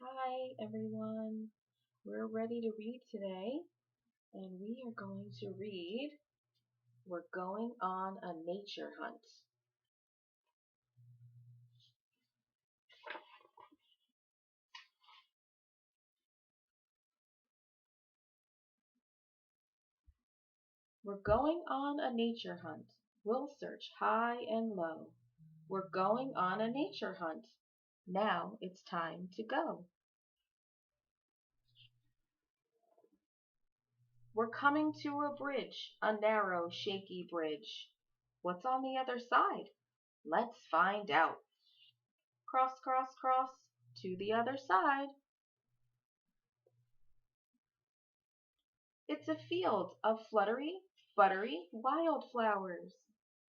Hi everyone. We're ready to read today, and we are going to read We're Going on a Nature Hunt. We're going on a nature hunt. We'll search high and low. We're going on a nature hunt. Now it's time to go. We're coming to a bridge, a narrow, shaky bridge. What's on the other side? Let's find out. Cross, cross, cross, to the other side. It's a field of fluttery, buttery wildflowers.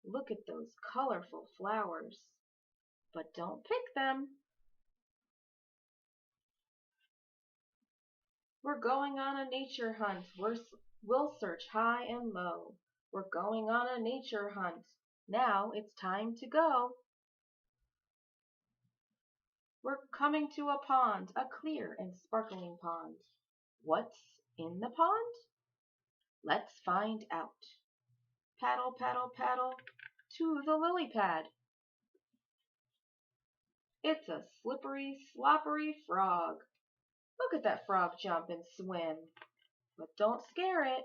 Look at those colorful flowers. But don't pick them. We're going on a nature hunt. We'll search high and low. We're going on a nature hunt. Now it's time to go. We're coming to a pond, a clear and sparkling pond. What's in the pond? Let's find out. Paddle, paddle, paddle to the lily pad. It's a slippery, sloppery frog. Look at that frog jump and swim. But don't scare it.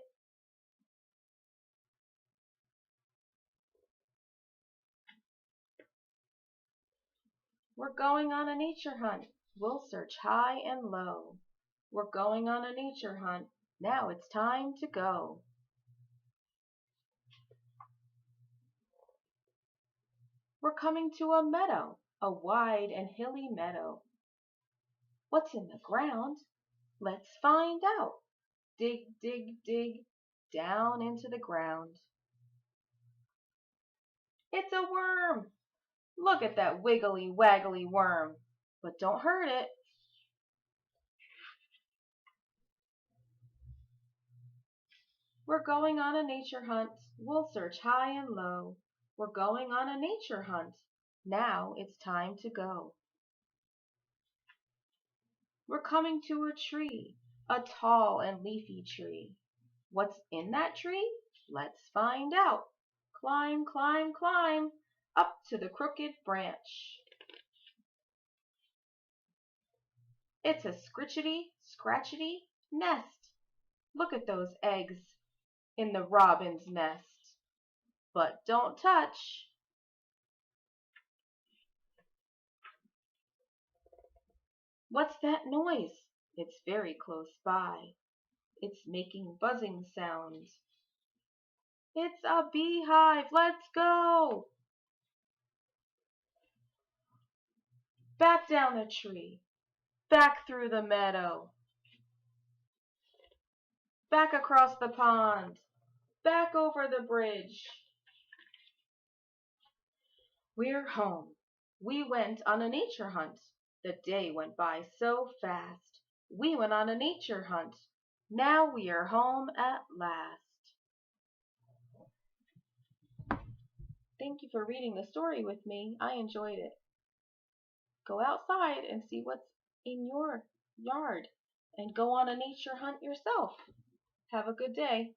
We're going on a nature hunt. We'll search high and low. We're going on a nature hunt. Now it's time to go. We're coming to a meadow, a wide and hilly meadow. What's in the ground? Let's find out. Dig, dig, dig, down into the ground. It's a worm. Look at that wiggly, waggly worm. But don't hurt it. We're going on a nature hunt. We'll search high and low. We're going on a nature hunt. Now it's time to go. We're coming to a tree, a tall and leafy tree. What's in that tree? Let's find out. Climb, climb, climb up to the crooked branch. It's a scritchety, scratchety nest. Look at those eggs in the robin's nest. But don't touch. What's that noise? It's very close by. It's making buzzing sounds. It's a beehive. Let's go. Back down the tree. Back through the meadow. Back across the pond. Back over the bridge. We're home. We went on a nature hunt. The day went by so fast. We went on a nature hunt. Now we are home at last. Thank you for reading the story with me. I enjoyed it. Go outside and see what's in your yard and go on a nature hunt yourself. Have a good day.